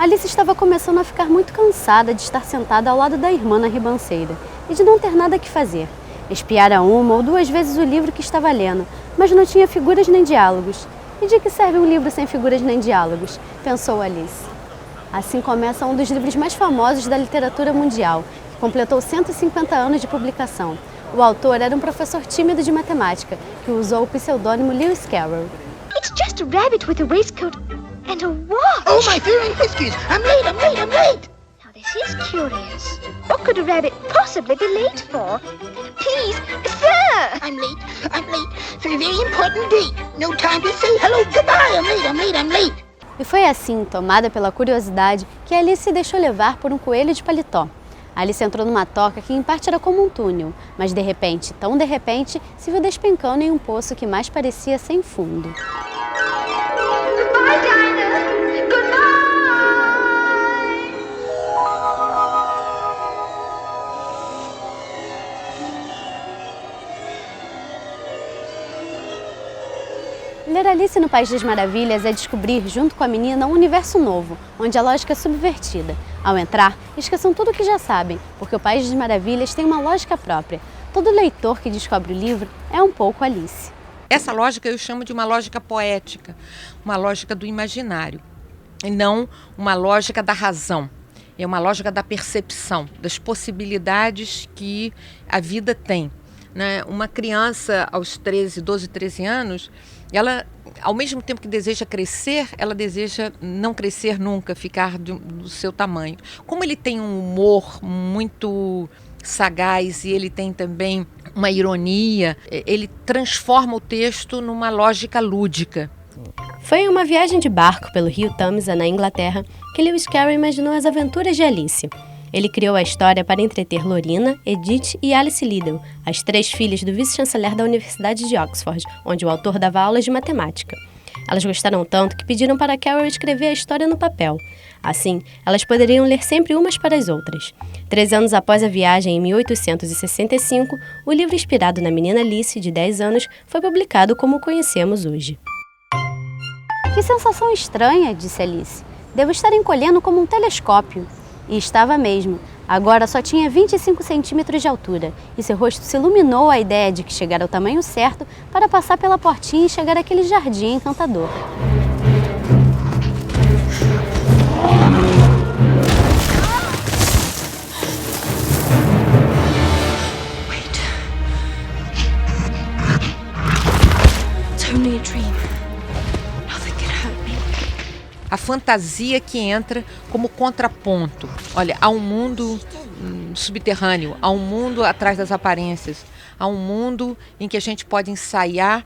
Alice estava começando a ficar muito cansada de estar sentada ao lado da irmã na ribanceira e de não ter nada que fazer. Espiara uma ou duas vezes o livro que estava lendo, mas não tinha figuras nem diálogos. E de que serve um livro sem figuras nem diálogos? Pensou Alice. Assim começa um dos livros mais famosos da literatura mundial, que completou 150 anos de publicação. O autor era um professor tímido de matemática, que usou o pseudônimo Lewis Carroll. It's just a rabbit with a waistcoat and a watch. Oh, my dear whiskies! I'm late! Now this is curious. What could a rabbit possibly be late for? Please, sir! I'm late for a very important date. No time to say hello, goodbye. I'm late. E foi assim, tomada pela curiosidade, que Alice se deixou levar por um coelho de paletó. Alice entrou numa toca que em parte era como um túnel, mas de repente, tão de repente, se viu despencando em um poço que mais parecia sem fundo. Goodbye, Dinah! Goodbye! Ler Alice no País das Maravilhas é descobrir, junto com a menina, um universo novo, onde a lógica é subvertida. Ao entrar, esqueçam tudo o que já sabem, porque o País das Maravilhas tem uma lógica própria. Todo leitor que descobre o livro é um pouco Alice. Essa lógica eu chamo de uma lógica poética, uma lógica do imaginário, e não uma lógica da razão. É uma lógica da percepção, das possibilidades que a vida tem, né? Uma criança aos 12, 13 anos, ela, ao mesmo tempo que deseja crescer, ela deseja não crescer nunca, ficar do seu tamanho. Como ele tem um humor muito sagaz e ele tem também uma ironia, ele transforma o texto numa lógica lúdica. Foi em uma viagem de barco pelo rio Tamisa, na Inglaterra, que Lewis Carroll imaginou as aventuras de Alice. Ele criou a história para entreter Lorina, Edith e Alice Liddell, as 3 filhas do vice-chanceler da Universidade de Oxford, onde o autor dava aulas de matemática. Elas gostaram tanto que pediram para Carroll escrever a história no papel. Assim, elas poderiam ler sempre umas para as outras. 3 anos após a viagem, em 1865, o livro inspirado na menina Alice, de 10 anos, foi publicado como o conhecemos hoje. Que sensação estranha, disse Alice. Devo estar encolhendo como um telescópio. E estava mesmo. Agora só tinha 25 centímetros de altura, e seu rosto se iluminou à ideia de que chegara ao tamanho certo para passar pela portinha e chegar àquele jardim encantador. Wait. It's only a dream. Nothing can hurt me. A fantasia que entra como contraponto. Olha, há um mundo subterrâneo, há um mundo atrás das aparências, há um mundo em que a gente pode ensaiar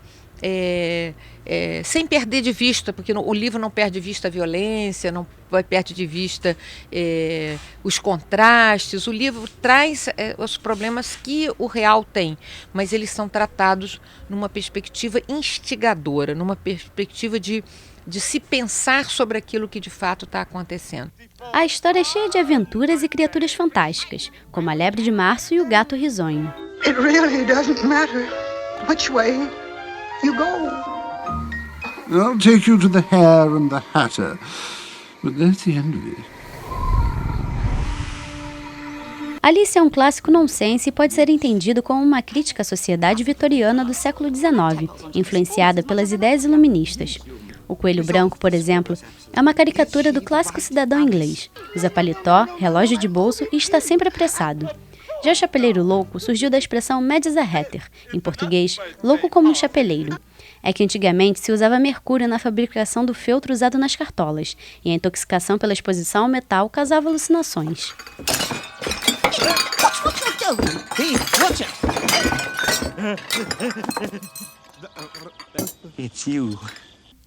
sem perder de vista, porque o livro não perde de vista a violência, não perde de vista os contrastes. O livro traz os problemas que o real tem, mas eles são tratados numa perspectiva instigadora, numa perspectiva de se pensar sobre aquilo que de fato está acontecendo. A história é cheia de aventuras e criaturas fantásticas, como a lebre de março e o gato risonho. It really doesn't matter which way you go. I'll take you to the Hare and the Hatter, but that's the end of it. Alice é um clássico nonsense e pode ser entendido como uma crítica à sociedade vitoriana do século XIX, influenciada pelas ideias iluministas. O coelho branco, por exemplo, é uma caricatura do clássico cidadão inglês. Usa paletó, relógio de bolso e está sempre apressado. Já o chapeleiro louco surgiu da expressão mad as a hatter, em português, louco como um chapeleiro. É que antigamente se usava mercúrio na fabricação do feltro usado nas cartolas, e a intoxicação pela exposição ao metal causava alucinações. It's you.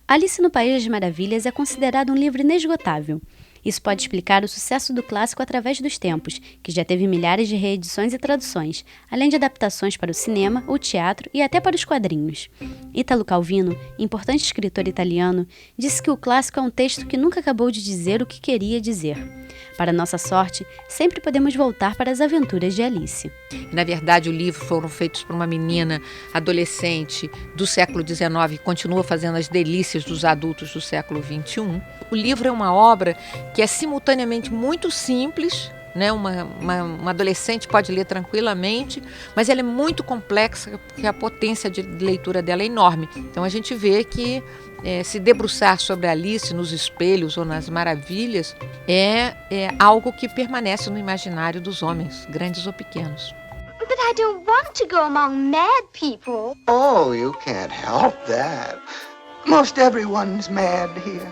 Alice no País das Maravilhas é considerado um livro inesgotável. Isso pode explicar o sucesso do clássico através dos tempos, que já teve milhares de reedições e traduções, além de adaptações para o cinema, o teatro e até para os quadrinhos. Italo Calvino, importante escritor italiano, disse que o clássico é um texto que nunca acabou de dizer o que queria dizer. Para nossa sorte, sempre podemos voltar para as aventuras de Alice. Na verdade, o livro foram feitos por uma menina adolescente do século XIX que continua fazendo as delícias dos adultos do século XXI. O livro é uma obra que é simultaneamente muito simples, né? Uma adolescente pode ler tranquilamente, mas ela é muito complexa porque a potência de leitura dela é enorme. Então a gente vê que se debruçar sobre Alice nos espelhos ou nas maravilhas é algo que permanece no imaginário dos homens, grandes ou pequenos. But I don't want to go among mad people. Oh, you can't help that. Most everyone's mad here.